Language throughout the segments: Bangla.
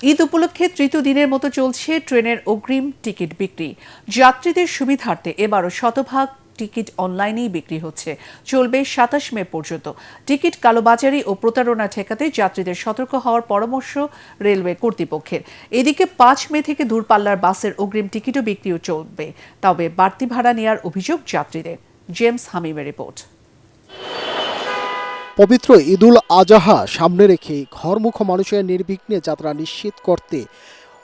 ঈদ উপলক্ষে তৃতীয় দিনের মতো চলছে ট্রেনের অগ্রিম টিকিট বিক্রি। যাত্রীদের সুবিধার্থে এবারও শতভাগ টিকিট অনলাইনেই বিক্রি হচ্ছে। চলবে ২৭ মে পর্যন্ত। টিকিট কালোবাজারি ও প্রতারণা ঠেকাতে যাত্রীদের সতর্ক হওয়ার পরামর্শ রেলওয়ে কর্তৃপক্ষের। এদিকে ৫ মে থেকে দূরপাল্লার বাসের অগ্রিম টিকিটও বিক্রিও চলবে, তবে বাড়তি ভাড়া নেওয়ার অভিযোগ যাত্রীদের। জেমস হামিমের রিপোর্ট। পবিত্র ঈদুল আজহা সামনে রেখে ঘরমুখ মানুষের নির্বিঘ্নে যাত্রা নিশ্চিত করতে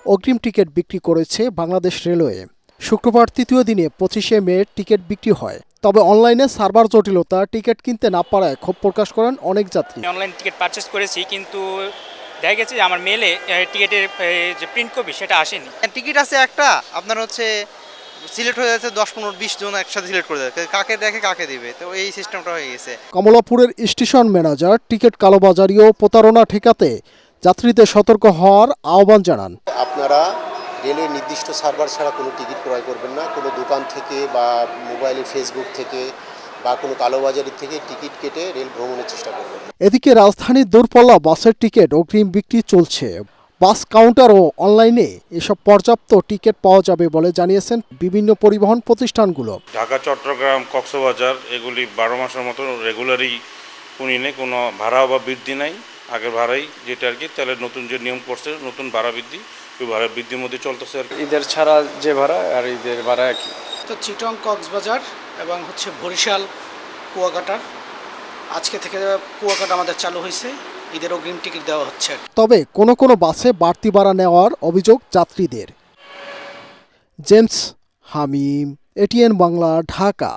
অগ্রিম টিকিট বিক্রি করেছে বাংলাদেশ রেলওয়ে। শুক্রবার তৃতীয় দিনে ২৫শে মে টিকিট বিক্রি হয়। তবে অনলাইনে সার্ভার জটিলতা টিকিট কিনতে না পারায় ক্ষোভ প্রকাশ করেন অনেক যাত্রী। অনলাইন টিকিট পারচেস করেছি, কিন্তু দেখা গেছে যে আমার মেলে টিকিটের যে প্রিন্ট কপি সেটা আসেনি। টিকিট আছে একটা, আপনার হচ্ছে সিলেক্ট হয়ে যাচ্ছে ১০-১৫-২০ জন একসাথে সিলেক্ট করে দেয়, কাকে দেখে কাকে দিবে, তো এই সিস্টেমটা হয়ে গেছে। কমলাপুরের স্টেশন ম্যানেজার টিকিট কালোবাজারি ও প্রতারণা ঠেকাতে যাত্রীদের সতর্ক হওয়ার আহ্বান জানান। আপনারা রেলের নির্দিষ্ট সার্ভার ছাড়া কোনো টিকিট ক্রয় করবেন না। কোনো দোকান থেকে বা মোবাইলে ফেসবুক থেকে বা কোনো কালোবাজারি থেকে টিকিট কেটে রেল ভ্রমণের চেষ্টা করবেন। এদিকে রাজধানীর দূরপাল্লা বাসের টিকিট অগ্রিম বিক্রি চলছে। বাস কাউন্টার ও অনলাইনে এসব পর্যাপ্ত টিকিট পাওয়া যাবে বলে জানিয়েছেন বিভিন্ন পরিবহন প্রতিষ্ঠানগুলো। ঢাকা, চট্টগ্রাম, কক্সবাজার এগুলি ১২ মাসের মতো রেগুলারই নেই, কোনো ভাড়া বা বৃদ্ধি নাই। আগের ভাড়াই যেটা আর কি, তাহলে নতুন যে নিয়ম করছে নতুন ভাড়া বৃদ্ধি, ওই ভাড়া বৃদ্ধির মধ্যে চলতেছে আর কি। ঈদের ছাড়া যে ভাড়া আর ঈদের ভাড়া একই। তো চিটং, কক্সবাজার এবং বরিশাল, কুয়াকাটার আজকে থেকে কুয়াকাটা আমাদের চালু হয়েছে। ঈদের অগ্রিম টিকিট দেওয়া হচ্ছে। তবে কোনো কোনো বাসে বাড়তি ভাড়া নেওয়ার অভিযোগ যাত্রীদের। জেমস হামিম, এটিএন বাংলা, ঢাকা।